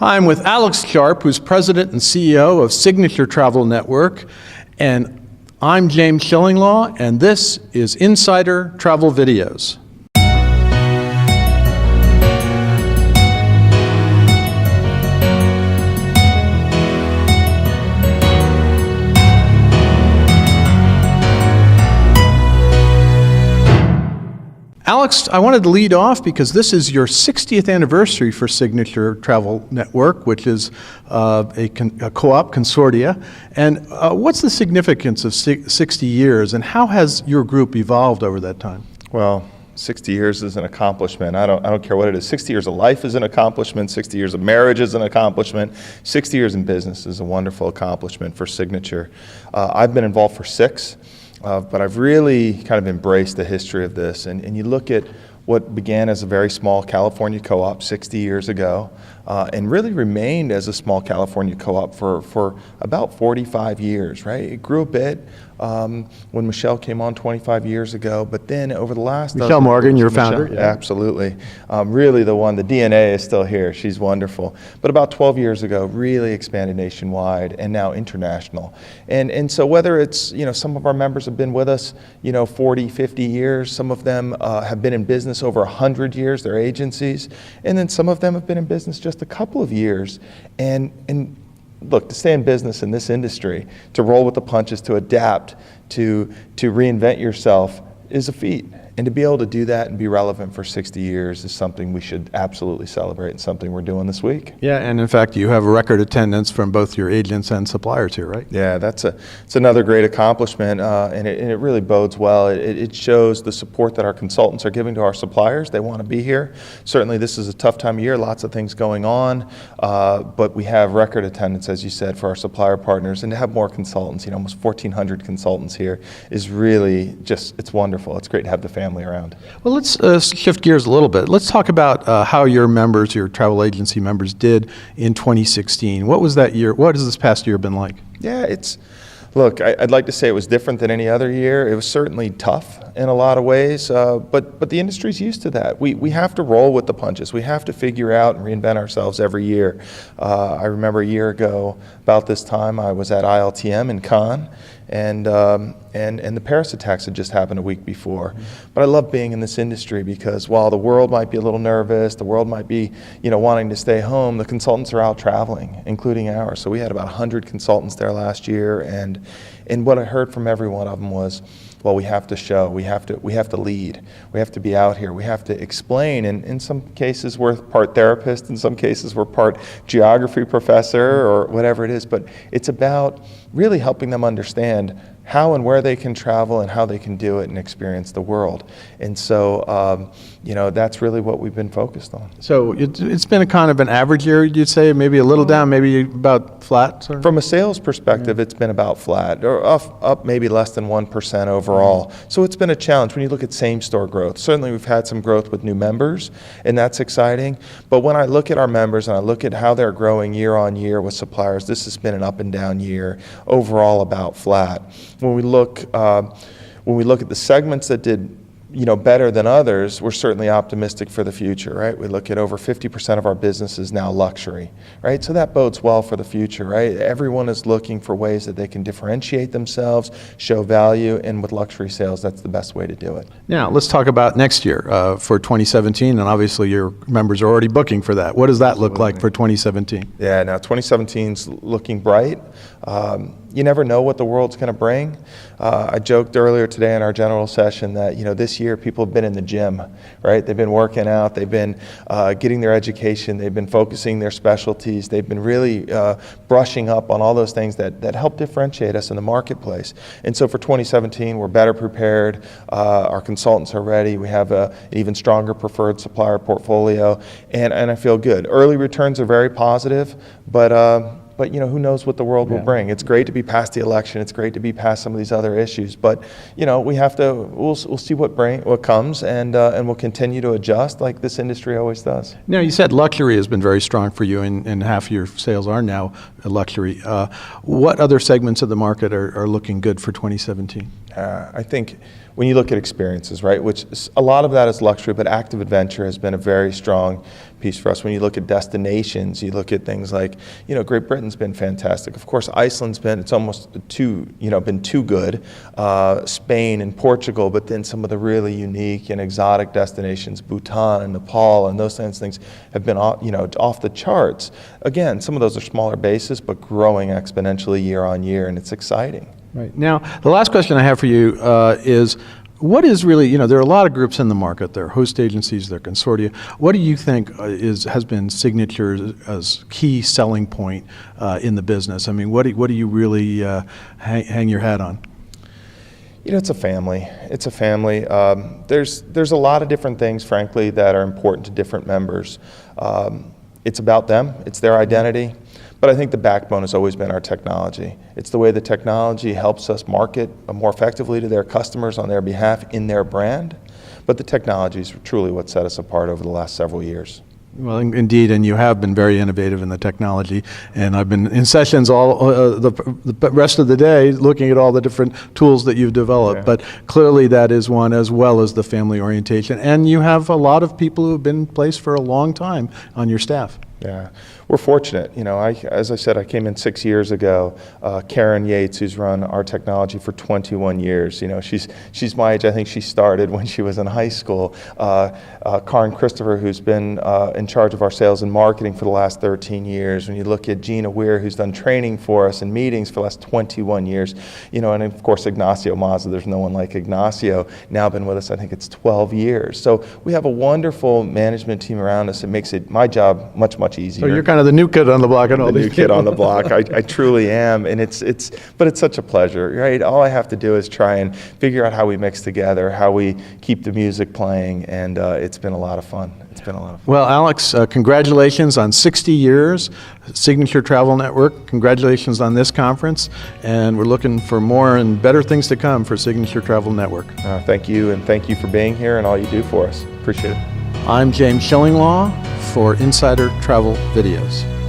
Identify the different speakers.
Speaker 1: Hi, I'm with Alex Sharpe, who's President and CEO of Signature Travel Network, and I'm James Shillinglaw, and this is Insider Travel Videos. Alex, I wanted to lead off because this is your 60th anniversary for Signature Travel Network, which is a co-op consortia. And what's the significance of 60 years, and how has your group evolved over that time?
Speaker 2: Well, 60 years is an accomplishment. I don't care what it is. 60 years of life is an accomplishment. 60 years of marriage is an accomplishment. 60 years in business is a wonderful accomplishment for Signature. I've been involved for 6. But I've really kind of embraced the history of this. And you look at what began as a very small California co-op 60 years ago and really remained as a small California co-op for about 45 years, right? It grew a bit when Michelle came on 25 years ago, but then over the last...
Speaker 1: Michelle Morgan, your founder?
Speaker 2: Yeah. Absolutely. Really the DNA is still here. She's wonderful. But about 12 years ago, really expanded nationwide and now international. And so whether it's, some of our members have been with us, 40, 50 years, some of them have been in business over 100 years, their agencies, and then some of them have been in business just a couple of years. And look, to stay in business in this industry, to roll with the punches, to adapt, to reinvent yourself is a feat. And to be able to do that and be relevant for 60 years is something we should absolutely celebrate and something we're doing this week.
Speaker 1: Yeah, and in fact, you have a record attendance from both your agents and suppliers here, right?
Speaker 2: Yeah, it's another great accomplishment, and it really bodes well. It shows the support that our consultants are giving to our suppliers. They want to be here. Certainly, this is a tough time of year, lots of things going on, but we have record attendance, as you said, for our supplier partners, and to have more consultants, almost 1,400 consultants here is really it's wonderful. It's great to have the family around.
Speaker 1: Well, let's shift gears a little bit. Let's talk about how your members, your travel agency members, did in 2016. What was that year? What has this past year been like?
Speaker 2: Yeah, look, I'd like to say it was different than any other year. It was certainly tough in a lot of ways, but the industry's used to that. We have to roll with the punches. We have to figure out and reinvent ourselves every year. I remember a year ago, about this time, I was at ILTM in Cannes, and the Paris attacks had just happened a week before. But I love being in this industry because while the world might be a little nervous, the world might be, wanting to stay home, the consultants are out traveling, including ours. So we had about 100 consultants there last year, and what I heard from every one of them was, well, we have to show, we have to lead, we have to be out here, we have to explain. And in some cases we're part therapist, in some cases we're part geography professor or whatever it is, but it's about really helping them understand how and where they can travel and how they can do it and experience the world. And so, that's really what we've been focused on.
Speaker 1: So it's been a kind of an average year, you'd say, maybe a little down, maybe about flat? Sort of?
Speaker 2: From a sales perspective, It's been about flat, or up maybe less than 1% overall. So it's been a challenge when you look at same-store growth. Certainly we've had some growth with new members, and that's exciting. But when I look at our members and I look at how they're growing year on year with suppliers, this has been an up and down year, overall about flat. When we look at the segments that did better than others, we're certainly optimistic for the future, right? We look at over 50% of our business is now luxury, right? So that bodes well for the future, right? Everyone is looking for ways that they can differentiate themselves, show value, and with luxury sales, that's the best way to do it.
Speaker 1: Now, let's talk about next year for 2017, and obviously your members are already booking for that. What does that look like for 2017?
Speaker 2: Yeah, now 2017's looking bright. You never know what the world's going to bring. I joked earlier today in our general session that this year people have been in the gym, right? They've been working out, they've been getting their education, they've been focusing their specialties, they've been really brushing up on all those things that help differentiate us in the marketplace. And so for 2017, we're better prepared. Our consultants are ready. We have an even stronger preferred supplier portfolio, and I feel good. Early returns are very positive, but but who knows what the world will bring. It's great to be past the election. It's great to be past some of these other issues, but we'll see what comes, and we'll continue to adjust like this industry always does.
Speaker 1: Now, you said luxury has been very strong for you, and half your sales are now luxury. What other segments of the market are looking good for 2017?
Speaker 2: I think when you look at experiences, right, which a lot of that is luxury, but active adventure has been a very strong piece for us. When you look at destinations, you look at things like, Great Britain's been fantastic. Of course, Iceland's it's almost been too good. Spain and Portugal, but then some of the really unique and exotic destinations, Bhutan and Nepal and those kinds of things have been off the charts. Again, some of those are smaller bases, but growing exponentially year on year, and it's exciting.
Speaker 1: Right. Now, the last question I have for you is, what is really, there are a lot of groups in the market. There are host agencies, there are consortia. What do you think has been Signature's key selling point in the business? I mean, what do you really hang your hat on?
Speaker 2: It's a family. It's a family. There's a lot of different things, frankly, that are important to different members. It's about them. It's their identity. But I think the backbone has always been our technology. It's the way the technology helps us market more effectively to their customers on their behalf in their brand. But the technology is truly what set us apart over the last several years.
Speaker 1: Well, indeed, and you have been very innovative in the technology, and I've been in sessions all the rest of the day looking at all the different tools that you've developed,
Speaker 2: Yeah.
Speaker 1: But clearly that is one, as well as the family orientation, and you have a lot of people who have been in place for a long time on your staff.
Speaker 2: Yeah, we're fortunate. As I said, I came in 6 years ago. Karen Yates, who's run our technology for 21 years. She's my age. I think she started when she was in high school. Karin Christopher, who's been in charge of our sales and marketing for the last 13 years. When you look at Gina Weir, who's done training for us and meetings for the last 21 years. And of course Ignacio Mazza. There's no one like Ignacio. Now been with us, I think it's 12 years. So we have a wonderful management team around us. It makes my job much easier.
Speaker 1: So you're kind of the new kid on the block, and all
Speaker 2: the
Speaker 1: these
Speaker 2: new kid on the block. I truly am, and but it's such a pleasure, right? All I have to do is try and figure out how we mix together, how we keep the music playing, and it's been a lot of fun. It's been a lot of fun.
Speaker 1: Well, Alex, congratulations on 60 years, Signature Travel Network. Congratulations on this conference, and we're looking for more and better things to come for Signature Travel Network.
Speaker 2: Thank you, and thank you for being here and all you do for us. Appreciate it.
Speaker 1: I'm James Schillinglaw for Insider Travel Videos.